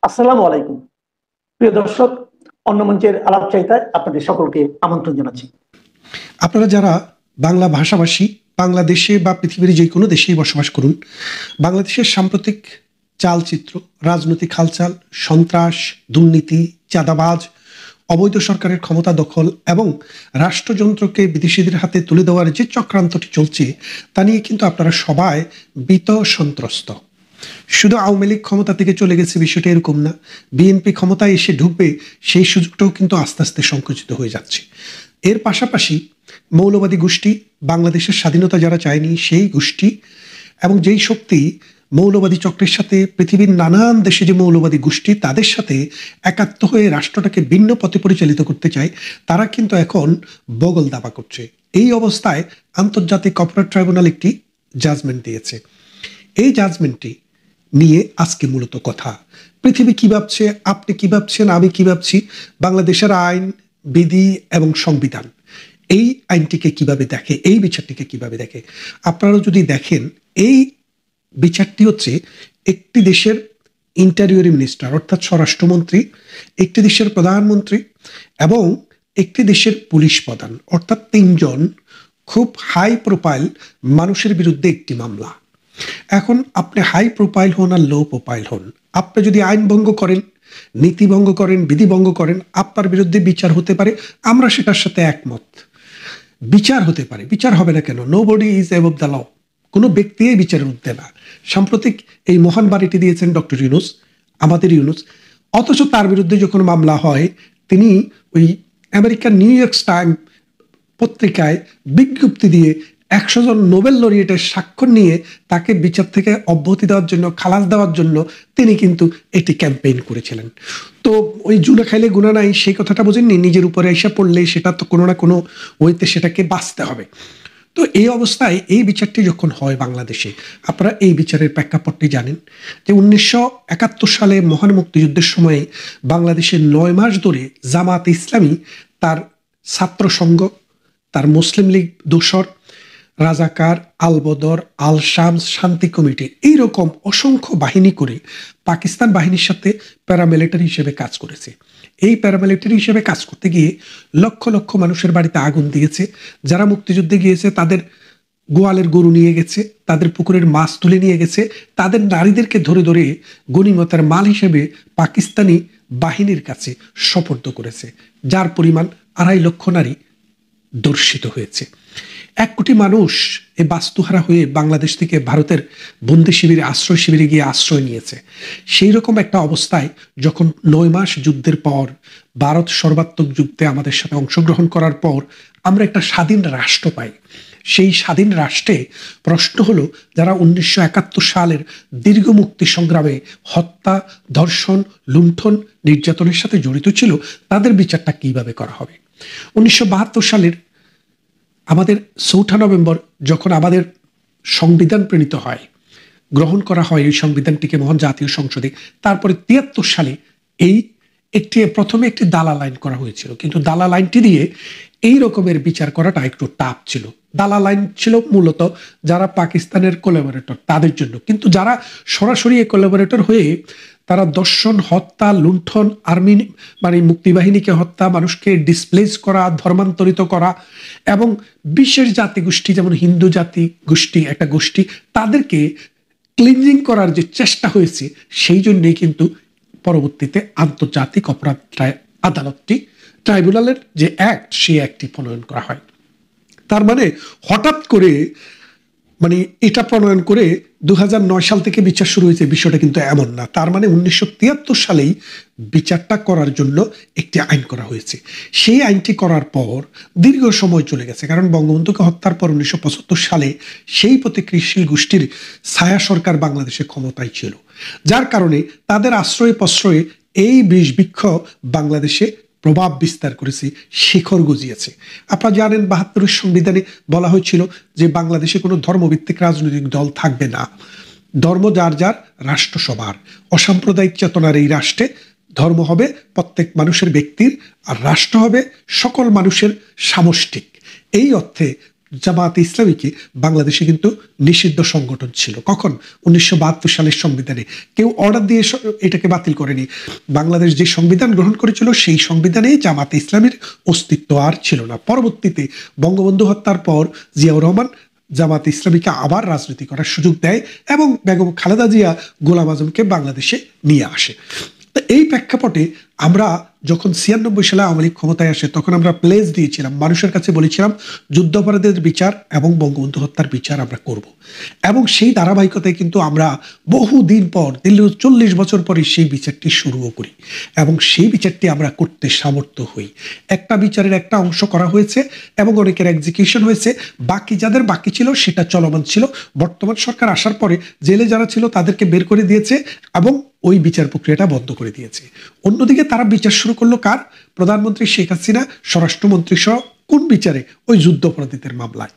আসসালামু আলাইকুম। প্রিয় দর্শক, অন্য মঞ্চের আলাপচারিতায় আপনাদের সকলকে আমন্ত্রণ জানাচ্ছি। আপনারা যারা বাংলা ভাষাভাষী, বাংলাদেশে বা পৃথিবীর যে কোনো দেশেই বসবাস করুন, বাংলাদেশের সাম্প্রতিক চালচিত্র, রাজনৈতিক হালচাল, সন্ত্রাস, দুর্নীতি, চাঁদাবাজ, অবৈধ সরকারের ক্ষমতা দখল এবং রাষ্ট্রযন্ত্রকে বিদেশিদের হাতে তুলে দেওয়ার যে চক্রান্তটি চলছে, তা নিয়ে কিন্তু আপনারা সবাই ভীত সন্ত্রস্ত। শুধু আওয়ামী লীগ ক্ষমতা থেকে চলে গেছে বিষয়টা এরকম না, বিএনপি ক্ষমতায় এসে ঢুকবে সেই সুযোগটাও কিন্তু আস্তে আস্তে সংকুচিত হয়ে যাচ্ছে। এর পাশাপাশি মৌলবাদী গোষ্ঠী, বাংলাদেশের স্বাধীনতা যারা চায়নি সেই গোষ্ঠী এবং যেই শক্তি মৌলবাদী চক্রের সাথে পৃথিবীর নানান দেশে যে মৌলবাদী গোষ্ঠী তাদের সাথে একাত্ম হয়ে রাষ্ট্রটাকে ভিন্ন পথে পরিচালিত করতে চায়, তারা কিন্তু এখন বগল দাবা করছে। এই অবস্থায় আন্তর্জাতিক অপরাধ ট্রাইব্যুনাল একটি জাজমেন্ট দিয়েছে। এই জাজমেন্টটি নিয়ে আজকে মূলত কথা। পৃথিবী কি ভাবছে, আপনি কি ভাবছেন, আমি কি ভাবছি, বাংলাদেশের আইন, বিধি এবং সংবিধান এই আইনটিকে কিভাবে দেখে, এই বিচারটিকে কিভাবে দেখে। আপনারা যদি দেখেন, এই বিচারটি হচ্ছে একটি দেশের ইন্টেরিয়রি মিনিস্টার অর্থাৎ স্বরাষ্ট্রমন্ত্রী, একটি দেশের প্রধানমন্ত্রী এবং একটি দেশের পুলিশ প্রধান অর্থাৎ তিনজন খুব হাই প্রোফাইল মানুষের বিরুদ্ধে একটি মামলা। এখন আপনি হাই প্রোফাইল হন আর লো প্রোফাইল হন, আপনি যদি আইন ভঙ্গ করেন, নীতি ভঙ্গ করেন, বিধি ভঙ্গ করেন, আপনার বিরুদ্ধে বিচার হতে পারে। আমরা সেটার সাথে একমত, বিচার হতে পারে। বিচার হবে না কেন? Nobody is above the law. কোনো ব্যক্তি এই বিচারের ঊর্ধ্বে না। সাম্প্রতিক এই মহান বাড়িটি দিয়েছেন ডক্টর ইউনূস, আমাদের ইউনূস। অথচ তার বিরুদ্ধে যখন মামলা হয়, তিনি ওই আমেরিকার নিউ ইয়র্ক টাইম পত্রিকায় বিজ্ঞপ্তি দিয়ে 100 জন নোবেল লরিয়েটের স্বাক্ষর নিয়ে তাকে বিচার থেকে অব্যাহতি দেওয়ার জন্য, খালাস দেওয়ার জন্য তিনি কিন্তু এটি ক্যাম্পেইন করেছিলেন। তো ওই জুনা খাইলে গুণা নাই সেই কথাটা বোঝেননি, নিজের উপরে এসে পড়লে সেটা তো কোনো না কোনো ওয়েতে সেটাকে বাঁচতে হবে। তো এই অবস্থায় এই বিচারটি যখন হয় বাংলাদেশে, আপনারা এই বিচারের প্রেক্ষাপটটি জানেন যে 1971 সালে মহান মুক্তিযুদ্ধের সময়ে বাংলাদেশে 9 মাস ধরে জামাত ইসলামী তার ছাত্র সংঘ, তার মুসলিম লীগ দোসর, রাজাকার, আল বদর, আল শামস, শান্তি কমিটি এইরকম অসংখ্য বাহিনী করে পাকিস্তান বাহিনীর সাথে প্যারামিলিটারি হিসেবে কাজ করেছে। এই প্যারামিলিটারি হিসেবে কাজ করতে গিয়ে লক্ষ লক্ষ মানুষের বাড়িতে আগুন দিয়েছে। যারা মুক্তিযুদ্ধে গিয়েছে তাদের গোয়ালের গরু নিয়ে গেছে, তাদের পুকুরের মাছ তুলে নিয়ে গেছে, তাদের নারীদেরকে ধরে ধরে গনিমতের মাল হিসেবে পাকিস্তানি বাহিনীর কাছে সোপর্দ করেছে, যার পরিমাণ 2.5 লক্ষ নারী দর্শিত হয়েছে। 1 কোটি মানুষ এই বাস্তুহারা হয়ে বাংলাদেশ থেকে ভারতের বন্দি শিবিরে, আশ্রয় শিবিরে গিয়ে আশ্রয় নিয়েছে। সেই রকম একটা অবস্থায় যখন 9 মাস যুদ্ধের পর, ভারত সর্বাত্মক যুদ্ধে আমাদের সাথে অংশগ্রহণ করার পর আমরা একটা স্বাধীন রাষ্ট্র পাই। সেই স্বাধীন রাষ্ট্রে প্রশ্ন হলো, যারা 1971 সালের দীর্ঘ মুক্তি সংগ্রামে হত্যা, ধর্ষণ, লুণ্ঠন, নির্যাতনের সাথে জড়িত ছিল, তাদের বিচারটা কিভাবে করা হবে? 1972 সালের আমাদের 4 নভেম্বর যখন আমাদের সংবিধান প্রণীত হয়, গ্রহণ করা হয় এই সংবিধানটিকে মহান জাতীয় সংসদে, তারপরে 73 সালে এই প্রথমে একটি দালাল আইন করা হয়েছিল, কিন্তু দালাল আইনটি দিয়ে এই রকমের বিচার করাটা একটু টাফ ছিল। দালাল আইন ছিল মূলত যারা পাকিস্তানের কোলাবোরেটর তাদের জন্য, কিন্তু যারা সরাসরি কোলাবোরেটর হয়ে তারা দর্শন, হত্যা, লুণ্ঠন, আর্মি মানে মুক্তিবাহিনীকে হত্যা, মানুষকে ডিসপ্লেস করা, ধর্মান্তরিত করা এবং বিশেষ জাতিগোষ্ঠী যেমন হিন্দু জাতি গোষ্ঠী একটা গোষ্ঠী, তাদেরকে ক্লিনজিং করার যে চেষ্টা হয়েছে, সেই জন্যই কিন্তু পরবর্তীতে আন্তর্জাতিক অপরাধ আদালতটি, ট্রাইব্যুনালের যে অ্যাক্ট, সেই অ্যাক্টটি প্রণয়ন করা হয়। তার মানে হঠাৎ করে এটা প্রণয়ন করে 2009 সাল থেকে বিচার শুরু হয়েছে, বিষয়টা কিন্তু এমন না। তার মানে 1973 সালেই বিচারটা করার জন্য একটি আইন করা হয়েছে। সেই আইনটি করার পর দীর্ঘ সময় চলে গেছে, কারণ বঙ্গবন্ধুকে হত্যার পর 1975 সালে সেই প্রতিক্রিয়াশীল গোষ্ঠীর ছায়া সরকার বাংলাদেশে ক্ষমতায় ছিল, যার কারণে তাদের আশ্রয়ে প্রশ্রয়ে এই বিষবৃক্ষ বাংলাদেশে প্রভাব বিস্তার করেছে, শিখর গজিয়েছে। আপনারা জানেন 72 সংবিধানে বলা হয়েছিল যে বাংলাদেশে কোনো ধর্মভিত্তিক রাজনৈতিক দল থাকবে না, ধর্ম যার যার, রাষ্ট্র সবার। অসাম্প্রদায়িক চেতনার এই রাষ্ট্রে ধর্ম হবে প্রত্যেক মানুষের ব্যক্তির, আর রাষ্ট্র হবে সকল মানুষের সামষ্টিক। এই অর্থে জামায়াতে ইসলামীকে বাংলাদেশে কিন্তু নিষিদ্ধ সংগঠন ছিল। কখন? 1972 সালের সংবিধানে। কেউ অর্ডার দিয়ে এটাকে বাতিল করেনি। বাংলাদেশ যে সংবিধান গ্রহণ করেছিল সেই সংবিধানে জামায়াতে ইসলামীর অস্তিত্ব আর ছিল না। পরবর্তীতে বঙ্গবন্ধু হত্যার পর জিয়াউর রহমান জামায়াতে ইসলামীকে আবার রাজনীতি করার সুযোগ দেয় এবং বেগম খালেদা জিয়া গোলাম আজমকে বাংলাদেশে নিয়ে আসে। তো এই প্রেক্ষাপটে আমরা যখন 96 সালে আওয়ামী লীগ ক্ষমতায় আসে তখন আমরা প্লেজ দিয়েছিলাম, মানুষের কাছে বলেছিলাম যুদ্ধাপরাধীদের বিচার এবং বঙ্গবন্ধু হত্যার বিচার আমরা করব। এবং সেই ধারাবাহিকতায় কিন্তু আমরা বহুদিন পর, 40 বছর পরে সেই বিচারটি শুরুও করি এবং সেই বিচারটি আমরা করতে সামর্থ্য হই। একটা বিচারের একটা অংশ করা হয়েছে এবং অনেকের এক্সিকিউশন হয়েছে, বাকি যাদের বাকি ছিল সেটা চলমান ছিল। বর্তমান সরকার আসার পরে জেলে যারা ছিল তাদেরকে বের করে দিয়েছে এবং ওই বিচার প্রক্রিয়াটা বন্ধ করে দিয়েছে। অন্যদিকে তারা বিচার শুরু করলো কার? প্রধানমন্ত্রী শেখ হাসিনা, স্বরাষ্ট্রমন্ত্রী সহ। কোন বিচারে? ওই যুদ্ধাপরাধীদের মামলায়।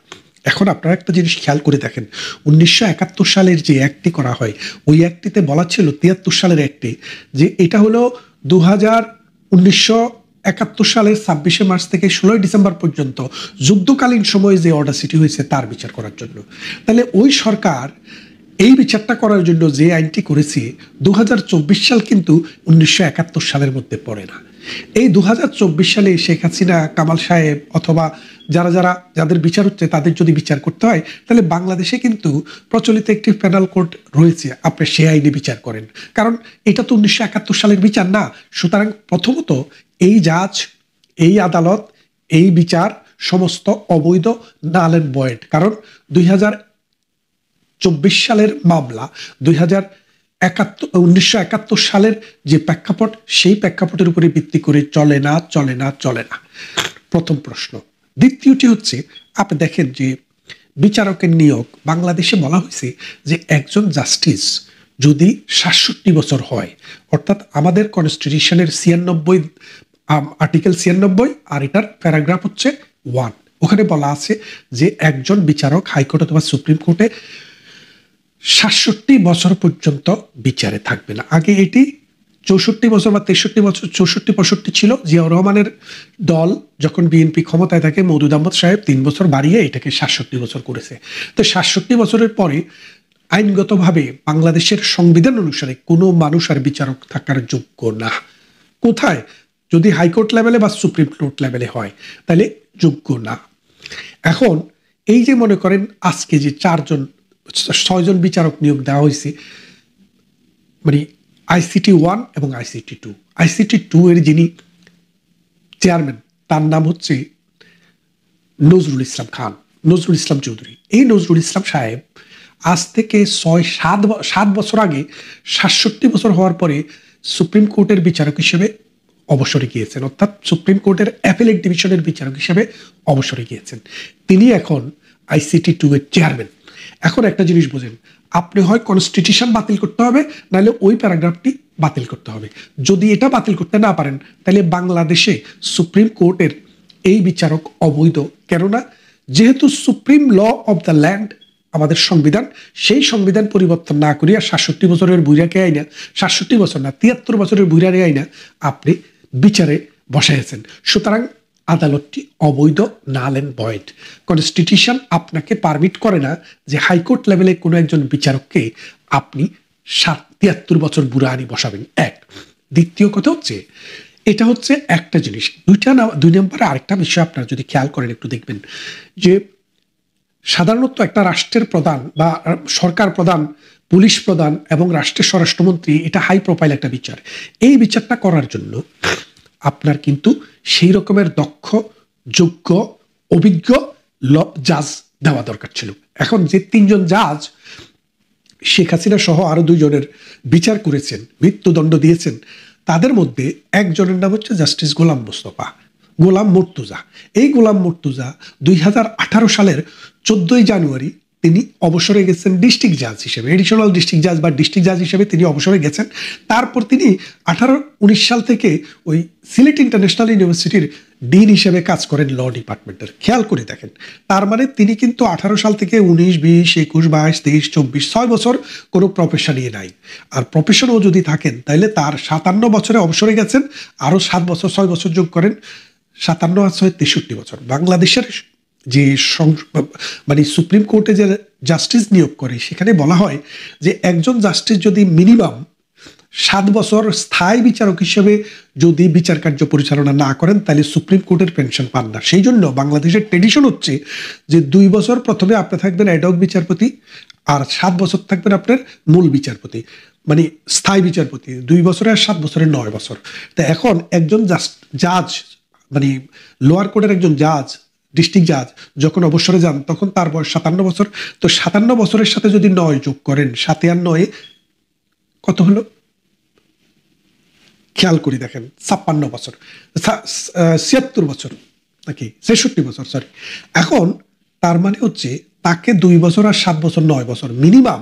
এখন আপনারা একটা জিনিস খেয়াল করে দেখেন, 1971 সালের যে অ্যাক্টটি করা হয় ওই অ্যাক্টটিতে বলা ছিল, 73 সালের অ্যাক্টে, যে এটা হলো 1971 সালের 26 মার্চ থেকে 16 ডিসেম্বর পর্যন্ত যুদ্ধকালীন সময়ে যে অডাসিটি হয়েছে তার বিচার করার জন্য। তাহলে ওই সরকার এই বিচারটা করার জন্য যে আইনটি করেছে 2024 সাল কিন্তু 1971 সালের মধ্যে পড়ে না। এই 2024 সালে শেখ হাসিনা, কামাল সাহেব অথবা যাদের বিচার হচ্ছে তাদের যদি বিচার করতে হয় তাহলে বাংলাদেশে কিন্তু প্রচলিত একটি পেনাল কোড রয়েছে, আপনি সে আইনে বিচার করেন, কারণ এটা তো 1971 সালের বিচার না। সুতরাং প্রথমত এই জাজ, এই আদালত, এই বিচার সমস্ত অবৈধ, নাল এন্ড ভয়েড। কারণ 2024 সালের মামলা 1971 সালের যে প্রেক্ষাপট সেই প্রেক্ষাপটের উপরে ভিত্তি করে চলে না। প্রথম প্রশ্ন। দ্বিতীয়টি হচ্ছে, আপনি দেখেন যে বিচারকের নিয়োগ বাংলাদেশে বলা হয়েছে যে একজন জাস্টিস যদি 67 বছর হয়, অর্থাৎ আমাদের কনস্টিটিউশনের 96 আর্টিকেল 96 আর এটার প্যারাগ্রাফ হচ্ছে 1, ওখানে বলা আছে যে একজন বিচারক হাইকোর্ট অথবা সুপ্রিম কোর্টে 67 বছর পর্যন্ত বিচারে থাকবে না। আগে এটি 64 বছর বা 63 বছর, 64-65 ছিল। জিয়াউর রহমানের দল যখন বিএনপি ক্ষমতায় থাকে, মওদুদ আহমদ সাহেব 3 বছর বাড়িয়ে এটাকে 67 বছর করেছে। তো 67 বছরের পরে আইনগতভাবে বাংলাদেশের সংবিধান অনুসারে কোনো মানুষ আর বিচারক থাকার যোগ্য না। কোথায়? যদি হাইকোর্ট লেভেলে বা সুপ্রিম কোর্ট লেভেলে হয় তাহলে যোগ্য না। এখন এই যে মনে করেন আজকে যে 6জন বিচারক নিয়োগ দেওয়া হয়েছে, মানে ICT 1 এবং ICT 2। ICT 2 এর যিনি চেয়ারম্যান তার নাম হচ্ছে নজরুল ইসলাম খান, নজরুল ইসলাম চৌধুরী। এই নজরুল ইসলাম সাহেব আজ থেকে 6-7 বছর আগে 67 বছর হওয়ার পরে সুপ্রিম কোর্টের বিচারক হিসেবে অবসরে গিয়েছেন, অর্থাৎ সুপ্রিম কোর্টের অ্যাপিলেট ডিভিশনের বিচারক হিসেবে অবসরে গিয়েছেন। তিনি এখন ICT 2 এর চেয়ারম্যান। এখন একটা জিনিস বোঝেন, আপনি হয় কনস্টিটিউশন বাতিল করতে হবে, নাহলে ওই প্যারাগ্রাফটি বাতিল করতে হবে। যদি এটা বাতিল করতে না পারেন তাহলে বাংলাদেশে সুপ্রিম কোর্টের এই বিচারক অবৈধ। কেননা যেহেতু supreme law of the land আমাদের সংবিধান, সেই সংবিধান পরিবর্তন না করিয়া 67 বছরের বুইরাকে আইনা, 67 বছর না 73 বছরের বুইরারে আইনা আপনি বিচারে বসাইছেন। সুতরাং আদালতটি অবৈধ, নাল এন্ড ভয়েড। কনস্টিটিউশন আপনাকে পারমিট করে না যে হাইকোর্ট লেভেলে কোনো একজন বিচারককে আপনি 73 বছর বুড়া আনি বসাবেন। এক। দ্বিতীয় কথা হচ্ছে, এটা হচ্ছে একটা জিনিস। 2 নম্বরে আরেকটা বিষয় আপনারা যদি খেয়াল করেন একটু দেখবেন যে সাধারণত একটা রাষ্ট্রের প্রধান বা সরকার প্রধান, পুলিশ প্রধান এবং রাষ্ট্রের স্বরাষ্ট্রমন্ত্রী, এটা হাই প্রোফাইল একটা বিচার। এই বিচারটা করার জন্য আপনার কিন্তু সেই রকমের দক্ষ, যোগ্য, অভিজ্ঞ জাজ দেওয়া দরকার ছিল। এখন যে 3 জন জাজ শেখ হাসিনা সহ আরো 2 জনের বিচার করেছেন, মৃত্যুদণ্ড দিয়েছেন, তাদের মধ্যে একজনের নাম হচ্ছে জাস্টিস গোলাম মুর্তুজা। এই গোলাম মুর্তুজা 2018 সালের 14 জানুয়ারি তিনি অবসরে গেছেন ডিস্ট্রিক্ট জাজ হিসেবে, এডিশনাল ডিস্ট্রিক্ট জাজ বা ডিস্ট্রিক্ট জাজ হিসেবে তিনি অবসরে গেছেন। তারপর তিনি 18-19 সাল থেকে ওই সিলেট ইন্টারন্যাশনাল ইউনিভার্সিটির ডিন হিসেবে কাজ করেন ল ডিপার্টমেন্টের। খেয়াল করে দেখেন, তার মানে তিনি কিন্তু 18 সাল থেকে 19, 20, 21, 22, 23, 24, 6 বছর কোনো প্রফেশনই নাই। আর প্রফেশনও যদি থাকেন তাহলে তার 57 বছরে অবসরে গেছেন, আরও 7 বছর 6 বছর যোগ করেন, 57 আর 6 63 বছর। বাংলাদেশের যে মানে সুপ্রিম কোর্টে যে জাস্টিস নিয়োগ করে সেখানে বলা হয় যে একজন জাস্টিস যদি মিনিমাম 7 বছর স্থায়ী বিচারক হিসেবে যদি বিচার কার্য পরিচালনা না করেন তাহলে সুপ্রিম কোর্টের পেনশন পান না। সেই জন্য বাংলাদেশের ট্রেডিশন হচ্ছে যে 2 বছর প্রথমে আপনি থাকবেন অ্যাডহক বিচারপতি, আর 7 বছর থাকবেন আপনার মূল বিচারপতি, মানে স্থায়ী বিচারপতি। 2 বছরে আর 7 বছরে 9 বছর। তা এখন একজন জাজ মানে লোয়ার কোর্টের একজন জাজ, ডিস্ট্রিক্ট জাজ যখন অবসরে যান তখন তার বয়স 57 বছর। তো 57 বছরের সাথে যদি 9 যোগ করেন, 7 আর 9 কত হলো খেয়াল করি দেখেন, 56 বছর, 76 বছর নাকি 66 বছর, সরি। এখন তার মানে হচ্ছে তাকে 2 বছর আর 7 বছর 9 বছর মিনিমাম,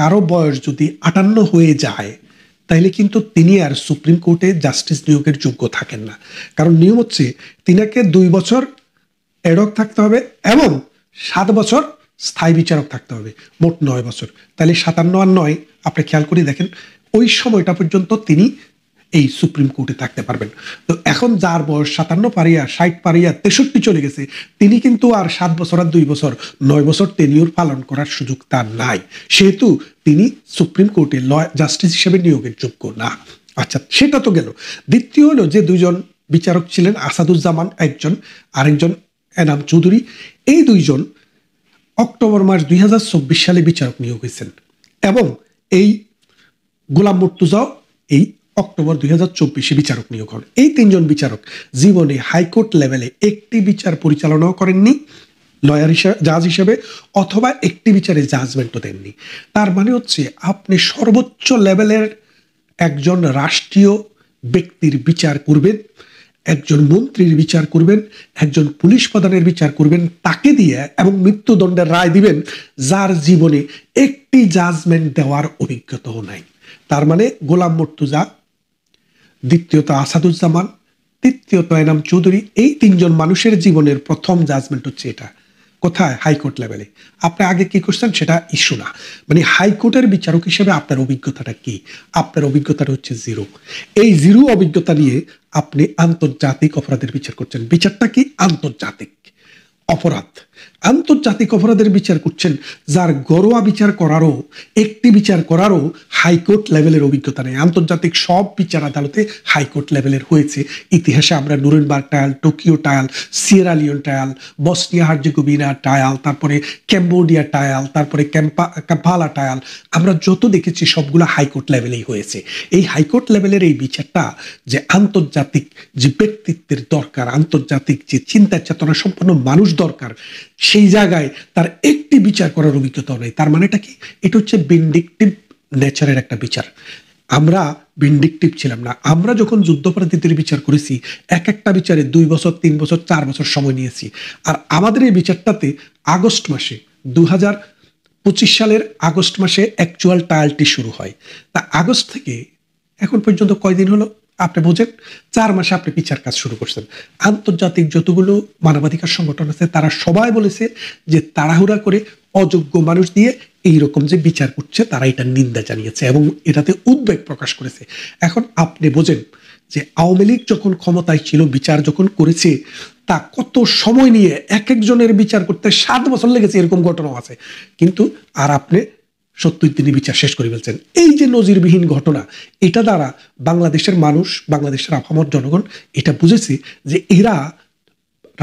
কারো বয়স যদি 58 হয়ে যায় তাইলে কিন্তু তিনি আর সুপ্রিম কোর্টে জাস্টিস নিয়োগের যোগ্য থাকেন না। কারণ নিয়ম হচ্ছে তিনাকে 2 বছর অ্যাডহক থাকতে হবে এবং 7 বছর স্থায়ী বিচারক থাকতে হবে, মোট 9 বছর। তাহলে 57 আর 9 আপনি খেয়াল করে দেখেন, ওই সময়টা পর্যন্ত তিনি এই সুপ্রিম কোর্টে থাকতে পারবেন। তো এখন যার বয়স 57 পারিয়া 60 পারিয়া 63 চলে গেছে, তিনি কিন্তু আর 7 বছর আর 2 বছর 9 বছর টেনিউর পালন করার সুযোগ তার নাই, সেহেতু তিনি সুপ্রিম কোর্টে জাস্টিস হিসেবে নিয়োগের যোগ্য না। আচ্ছা, সেটা তো গেল। দ্বিতীয় হলো যে 2 জন বিচারক ছিলেন, আসাদুজ্জামান একজন, আরেকজন এনাম চৌধুরী। এই 2 জন অক্টোবর মাস 2024 সালে বিচারক নিয়োগ হয়েছেন এবং এই গোলাম মুর্তুজাও এই অক্টোবর 2024 বিচারক নিয়োগ হন। এই 3 জন বিচারক জীবনে হাইকোর্ট লেভেলে একটি বিচার পরিচালনাও করেননি লয়ার হিসেবে, জাজ হিসেবে, অথবা একটি বিচারে জাজমেন্টও দেননি। তার মানে হচ্ছে আপনি সর্বোচ্চ লেভেলের একজন রাষ্ট্রীয় ব্যক্তির বিচার করবেন, একজন মন্ত্রীর বিচার করবেন, একজন পুলিশ প্রধানের বিচার করবেন, তাকে দিয়ে এবং মৃত্যুদণ্ডের রায় দিবেন যার জীবনে একটি জাজমেন্ট দেওয়ার অভিজ্ঞতাও নাই। তার মানে গোলাম মুর্তুজা, দ্বিতীয়ত আসাদুজ্জামান, তৃতীয়ত এনাম চৌধুরী, এই 3 জন মানুষের জীবনের প্রথম জাজমেন্ট হচ্ছে এটা। কোথায়? হাইকোর্ট লেভেলে। আপনি আগে কি করছেন সেটা ইস্যু না, মানে হাইকোর্টের বিচারক হিসেবে আপনার অভিজ্ঞতাটা কি? আপনার অভিজ্ঞতাটা হচ্ছে 0। এই 0 অভিজ্ঞতা নিয়ে আপনি আন্তর্জাতিক অপরাধের বিচার করছেন। বিচারটা কি? আন্তর্জাতিক অপরাধ। আন্তর্জাতিক অপরাধের বিচার করছেন যার ঘরোয়া বিচার করারও, একটি বিচার করারও হাইকোর্ট লেভেলের অভিজ্ঞতা নেই। আন্তর্জাতিক সব বিচার আদালতে হাইকোর্ট লেভেলের হয়েছে। ইতিহাসে আমরা Nuremberg trial, Tokyo trial, Sierra Leone trial, Bosnia Herzegovina trial, তারপরে ক্যাম্বোডিয়া ট্রায়াল, তারপরে কাম্পালা ট্রায়াল, আমরা যত দেখেছি সবগুলো হাইকোর্ট লেভেলেই হয়েছে। এই হাইকোর্ট লেভেলের এই বিচারটা যে আন্তর্জাতিক যে ব্যক্তিত্বের দরকার, আন্তর্জাতিক যে চিন্তা চেতনা সম্পন্ন মানুষ দরকার, সেই জায়গায় তার একটি বিচার করার অভিজ্ঞতা নেই। তার মানেটা কি? এটা হচ্ছে ভিন্ডিকটিভ নেচারের একটা বিচার। আমরা ভিন্ডিকটিভ ছিলাম না। আমরা যখন যুদ্ধাপরাধীদের বিচার করেছি একটা বিচারে 2 বছর 3 বছর 4 বছর সময় নিয়েছি। আর আমাদের এই বিচারটাতে আগস্ট মাসে 2025 সালের আগস্ট মাসে অ্যাকচুয়াল ট্রায়ালটি শুরু হয়। তা আগস্ট থেকে এখন পর্যন্ত কয়দিন হলো আপনি বোঝেন? 4 মাসে আপনি বিচার কাজ শুরু করছেন। আন্তর্জাতিক যতগুলো মানবাধিকার সংগঠন আছে তারা সবাই বলেছে যে তাড়াহুড়া করে অযোগ্য মানুষ দিয়ে এইরকম যে বিচার করছে তারা এটা নিন্দা জানিয়েছে এবং এটাতে উদ্বেগ প্রকাশ করেছে। এখন আপনি বোঝেন যে আওয়ামী লীগ যখন ক্ষমতায় ছিল, বিচার যখন করেছে, তা কত সময় নিয়ে এক একজনের বিচার করতে 7 বছর লেগেছে, এরকম ঘটনাও আছে। কিন্তু আর আপনি 70 দিনে বিচার শেষ করে ফেলছেন। এই যে নজিরবিহীন ঘটনা, এটা দ্বারা বাংলাদেশের মানুষ, বাংলাদেশের আপামর জনগণ এটা বুঝেছে যে এরা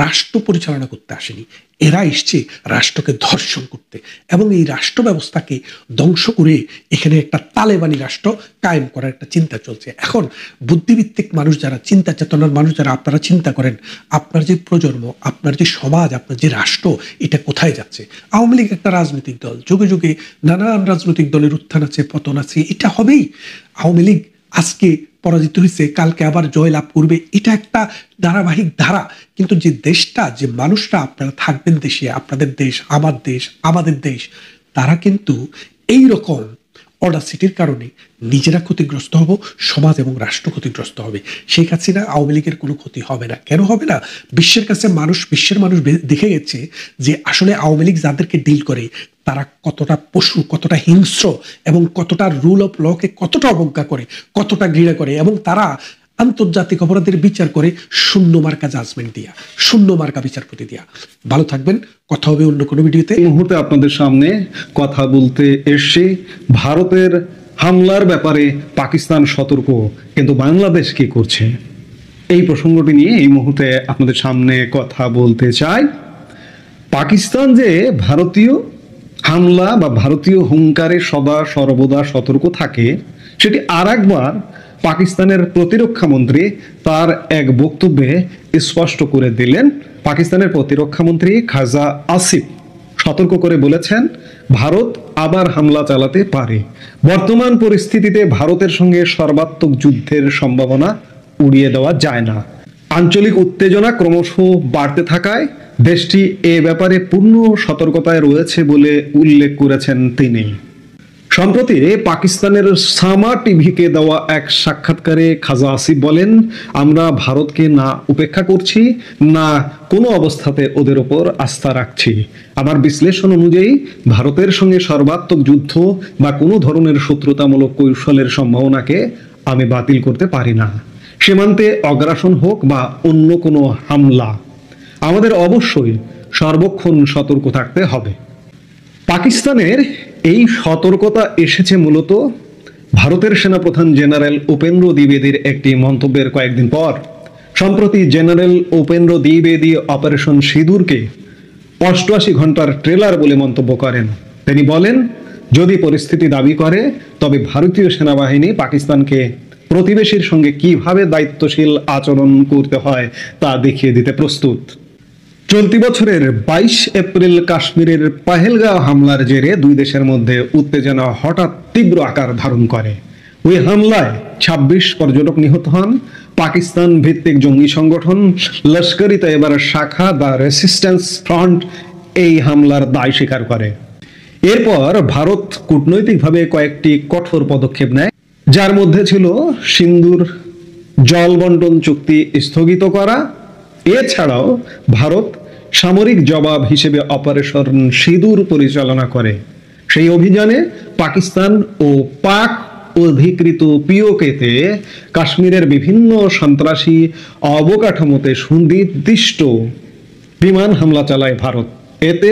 রাষ্ট্র পরিচালনা করতে আসেনি, এরা এসছে রাষ্ট্রকে ধর্ষণ করতে এবং এই রাষ্ট্র ব্যবস্থাকে ধ্বংস করে এখানে একটা তালেবানি রাষ্ট্র কায়েম করার একটা চিন্তা চলছে। এখন বুদ্ধিভিত্তিক মানুষ যারা, চিন্তা চেতনার মানুষ যারা, আপনারা চিন্তা করেন আপনার যে প্রজন্ম, আপনার যে সমাজ, আপনার যে রাষ্ট্র, এটা কোথায় যাচ্ছে? আওয়ামী লীগ একটা রাজনৈতিক দল, যুগে যুগে নানান রাজনৈতিক দলের উত্থান আছে, পতন আছে, এটা হবেই। আওয়ামী লীগ আজকে পরাজিত হয়েছে, কালকে আবার জয় লাভ করবে, এটা একটা ধারাবাহিক ধারা। কিন্তু যে দেশটা, যে মানুষরা আপনারা থাকবেন দেশে, আপনাদের দেশ, আমার দেশ, আমাদের দেশ, তারা কিন্তু এই রকম অডাসিটির কারণে নিজেরা ক্ষতিগ্রস্ত হব, সমাজ এবং রাষ্ট্র ক্ষতিগ্রস্ত হবে। শেখ হাসিনা, আওয়ামী লীগের কোনো ক্ষতি হবে না। কেন হবে না? বিশ্বের কাছে মানুষ, বিশ্বের মানুষ দেখে গেছে যে আসলে আওয়ামী লীগ যাদেরকে ডিল করে তারা কতটা পশু, কতটা হিংস্র এবং কতটা রুল অফ লকে কতটা অবজ্ঞা করে, কতটা ঘৃণা করে, এবং তারা আন্তর্জাতিক অপরাধের বিচার করে শূন্য মার্কা জাজমেন্ট দিয়া, শূন্য মার্কা বিচারপতি দিয়া। ভালো থাকবেন, কথা হবে অন্য কোনো ভিডিওতে। এই মুহূর্তে আপনাদের সামনে কথা বলতে এসেছি ভারতের হামলার ব্যাপারে। পাকিস্তান সতর্ক, কিন্তু বাংলাদেশ কি করছে এই প্রসঙ্গটি নিয়ে এই মুহূর্তে আপনাদের সামনে কথা বলতে চাই। পাকিস্তান যে ভারতীয় হামলা বা ভারতীয় হুঙ্কারে সদা সর্বদা সতর্ক থাকে, সেটি আর একবার পাকিস্তানের প্রতিরক্ষা মন্ত্রী তার এক বক্তব্যে স্পষ্ট করে দিলেন। পাকিস্তানের প্রতিরক্ষা মন্ত্রী খাজা আসিফ সতর্ক করে বলেছেন, ভারত আবার হামলা চালাতে পারে। বর্তমান পরিস্থিতিতে ভারতের সঙ্গে সর্বাত্মক যুদ্ধের সম্ভাবনা উড়িয়ে দেওয়া যায় না। আঞ্চলিক উত্তেজনা ক্রমশ বাড়তে থাকায় দেশটি এ ব্যাপারে পূর্ণ সতর্কতায় রয়েছে বলে উল্লেখ করেছেন তিনি। সম্প্রতি পাকিস্তানের সামা টিভিকে দেওয়া এক সাক্ষাৎকারে খাজা আসিফ বলেন, আমরা ভারতকে না উপেক্ষা করছি, না কোনো অবস্থাতে ওদের ওপর আস্থা রাখছি। আমার বিশ্লেষণ অনুযায়ী ভারতের সঙ্গে সর্বাত্মক যুদ্ধ বা কোনো ধরনের শত্রুতামূলক কৌশলের সম্ভাবনাকে আমি বাতিল করতে পারি না। সীমান্তে অগ্রাসন হোক বা অন্য কোনো হামলা, আমাদের অবশ্যই সর্বক্ষণ সতর্ক থাকতে হবে। পাকিস্তানের এই সতর্কতা এসেছে মূলত ভারতের সেনাপ্রধান জেনারেল উপেন্দ্র দ্বিবেদীর একটি মন্তব্যের কয়েকদিন পর। সম্প্রতি জেনারেল উপেন্দ্র দ্বিবেদী অপারেশন সিঁদুরকে 88 ঘন্টার ট্রেলার বলে মন্তব্য করেন। তিনি বলেন, যদি পরিস্থিতি দাবি করে তবে ভারতীয় সেনাবাহিনী পাকিস্তানকে প্রতিবেশীর সঙ্গে কিভাবে দায়িত্বশীল আচরণ করতে হয় তা দেখিয়ে দিতে প্রস্তুত। চলতি বছরের 22 এপ্রিল কাশ্মীরের পাহেলগাঁও হামলার জেরে দুই দেশের মধ্যে উত্তেজনা হঠাৎ তীব্র আকার ধারণ করে। ওই হামলায় 26 পর্যটক নিহত হন। পাকিস্তান ভিত্তিক জঙ্গি সংগঠন লস্কর-ই তৈয়বার শাখা দ্য রেসিস্ট্যান্স ফ্রন্ট এই হামলার দায় স্বীকার করে। এরপর ভারত কূটনৈতিকভাবে কয়েকটি কঠোর পদক্ষেপ নেয়, যার মধ্যে ছিল সিন্ধুর জল বন্টন চুক্তি স্থগিত করা। এছাড়াও ভারত সামরিক জবাব হিসেবে অপারেশন সিঁদুর পরিচালনা করে। সেই অভিযানে পাকিস্তান ও পাক অধিকৃত পিওকেতে কাশ্মীরের বিভিন্ন সন্ত্রাসী অবকাঠামোতে সুনির্দিষ্ট বিমান হামলা চালায় ভারত। এতে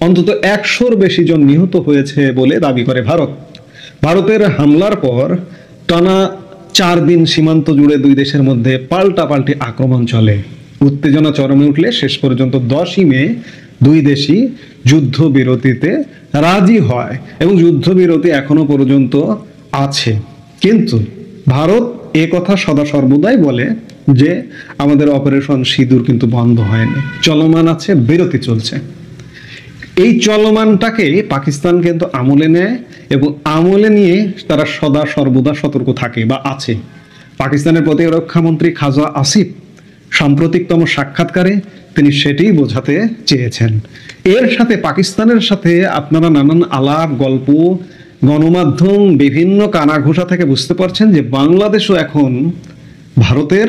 অন্তত 100-র বেশি জন নিহত হয়েছে বলে দাবি করে ভারত। ভারতের হামলার পর টানা 4 দিন সীমান্ত জুড়ে দুই দেশের মধ্যে পাল্টাপাল্টি আক্রমণ চলে। উত্তেজনা চরমে উঠলে শেষ পর্যন্ত 10ই মে দুই দেশই যুদ্ধবিরতিতে রাজি হয় এবং যুদ্ধবিরতি এখনো পর্যন্ত আছে। কিন্তু ভারত এ কথা সদা সর্বদাই বলে যে আমাদের অপারেশন সিঁদুর কিন্তু বন্ধ হয়নি, চলমান আছে, বিরতি চলছে। এই চলমানটাকে পাকিস্তান কিন্তু আমলে নেয় এবং আমলে নিয়ে তারা সদা সর্বদা সতর্ক থাকে বা আছে। পাকিস্তানের প্রতিরক্ষা মন্ত্রী খাজা আসিফ সাম্প্রতিকতম সাক্ষাৎকারে তিনি সেটাই বোঝাতে চেয়েছেন। এর সাথে পাকিস্তানের সাথে আপনারা নানান আলাপ গল্প গণমাধ্যম বিভিন্ন কানাঘুষা থেকে বুঝতে পারছেন যে বাংলাদেশও এখন ভারতের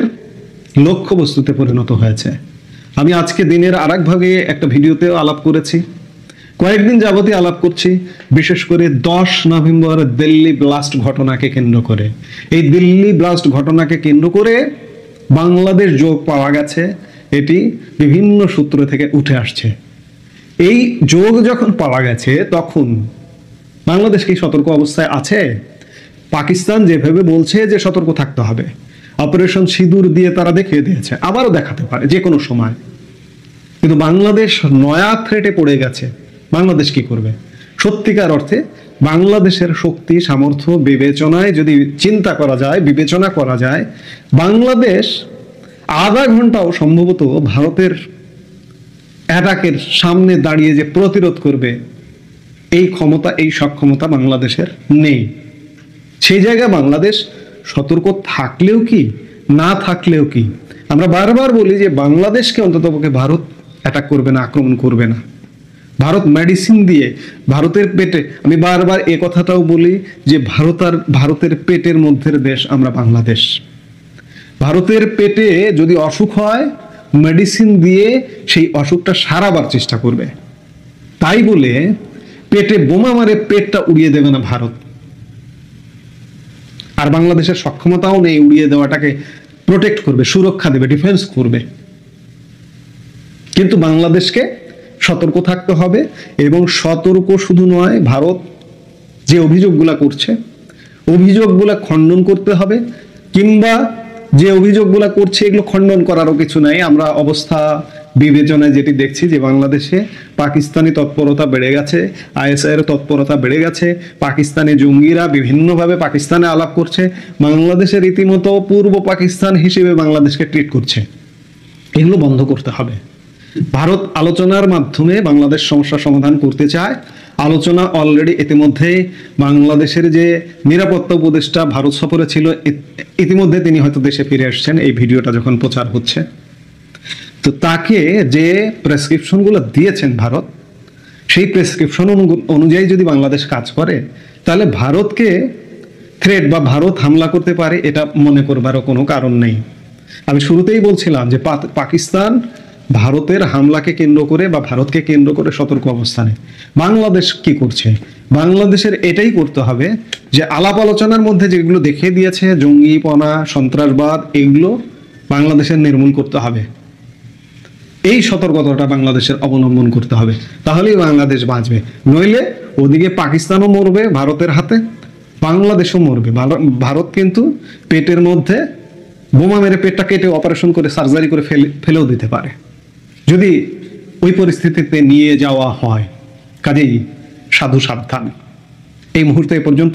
লক্ষ্যবস্তুতে পরিণত হয়েছে। আমি আজকে দিনের আরেক ভাগে একটা ভিডিওতেও আলাপ করেছি, কয়েকদিন যাবতই আলাপ করছি, বিশেষ করে 10 নভেম্বর দিল্লি ব্লাস্ট ঘটনাকে কেন্দ্র করে। এই দিল্লি ব্লাস্ট ঘটনাকে কেন্দ্র করে বাংলাদেশ যোগ পাওয়া গেছে, এটি বিভিন্ন সূত্র থেকে উঠে আসছে। এই যোগ যখন পাওয়া গেছে তখন বাংলাদেশ কি সতর্ক অবস্থায় আছে? পাকিস্তান যেভাবে বলছে যে সতর্ক থাকতে হবে, অপারেশন সিঁদুর দিয়ে তারা দেখিয়ে দিয়েছে, আবারও দেখাতে পারে যে কোনো সময়। কিন্তু বাংলাদেশ নয়া থ্রেটে পড়ে গেছে। বাংলাদেশ কি করবে? সত্যিকার অর্থে বাংলাদেশের শক্তি সামর্থ্য বিবেচনায় যদি চিন্তা করা যায়, বিবেচনা করা যায়, বাংলাদেশ আধা ঘন্টাও সম্ভবত ভারতের অ্যাটাকের সামনে দাঁড়িয়ে যে প্রতিরোধ করবে এই ক্ষমতা, এই সক্ষমতা বাংলাদেশের নেই। সেই জায়গায় বাংলাদেশ সতর্ক থাকলেও কি না থাকলেও কি, আমরা বারবার বলি যে বাংলাদেশকে অন্ততপক্ষে ভারত অ্যাটাক করবে না, আক্রমণ করবে না। ভারত মেডিসিন দিয়ে ভারতের পেটে, আমি বারবার এ কথাটাও বলি যে ভারতের পেটের মধ্যের দেশ আমরা বাংলাদেশ। ভারতের পেটে যদি অসুখ হয় মেডিসিন দিয়ে সেই অসুখটা সারাবার চেষ্টা করবে। তাই বলে পেটে বোমা মারে পেটটা উড়িয়ে দেবে না ভারত। আর বাংলাদেশের সক্ষমতাও নেই উড়িয়ে দেওয়াটাকে প্রোটেক্ট করবে, সুরক্ষা দেবে, ডিফেন্স করবে। কিন্তু বাংলাদেশকে সতর্ক থাকতে হবে, এবং সতর্ক শুধু নয়, ভারত যে অভিযোগগুলা করছে অভিযোগগুলা খণ্ডন করতে হবে, কিংবা যে অভিযোগগুলা করছে এগুলো খণ্ডন করারও কিছু নাই। আমরা অবস্থা বিবেচনায় যেটি দেখছি যে বাংলাদেশে পাকিস্তানি তৎপরতা বেড়ে গেছে, আইএসআই এর তৎপরতা বেড়ে গেছে, পাকিস্তানি জঙ্গিরা বিভিন্নভাবে পাকিস্তানে আলাপ করছে, বাংলাদেশের রীতিমতো পূর্ব পাকিস্তান হিসেবে বাংলাদেশকে ট্রিট করছে। এগুলো বন্ধ করতে হবে। ভারত আলোচনার মাধ্যমে বাংলাদেশ সমস্যা সমাধান করতে চায়। আলোচনা অলরেডি ইতিমধ্যে বাংলাদেশের যে নিরাপত্তা উপদেষ্টা ভারত সফরে ছিল, ইতিমধ্যে তিনি হয়তো দেশে ফিরে আসছেন এই ভিডিওটা যখন প্রচার হচ্ছে। তো তাকে যে প্রেসক্রিপশনগুলো দিয়েছেন ভারত, সেই প্রেসক্রিপশন অনুযায়ী যদি বাংলাদেশ কাজ করে, তাহলে ভারতকে থ্রেট বা ভারত হামলা করতে পারে এটা মনে করবারও কোনো কারণ নেই। আমি শুরুতেই বলছিলাম যে পাকিস্তান ভারতের হামলাকে কেন্দ্র করে বা ভারতকে কেন্দ্র করে সতর্ক অবস্থানে। বাংলাদেশ কি করছে? বাংলাদেশের এটাই করতে হবে যে আলাপ আলোচনার মধ্যে যেগুলো দেখিয়ে দিয়েছে, জঙ্গিপনা, সন্ত্রাসবাদ, এগুলো বাংলাদেশের নির্মূল করতে হবে। এই সতর্কতাটা বাংলাদেশের অবলম্বন করতে হবে, তাহলেই বাংলাদেশ বাঁচবে। নইলে ওদিকে পাকিস্তানও মরবে ভারতের হাতে, বাংলাদেশও মরবে। ভারত কিন্তু পেটের মধ্যে বোমা মেরে পেটটা কেটে অপারেশন করে সার্জারি করে ফেলেও দিতে পারে যদি ওই পরিস্থিতিতে নিয়ে যাওয়া হয়। কাজেই সাধু সাবধান। এই মুহূর্তে এ পর্যন্ত।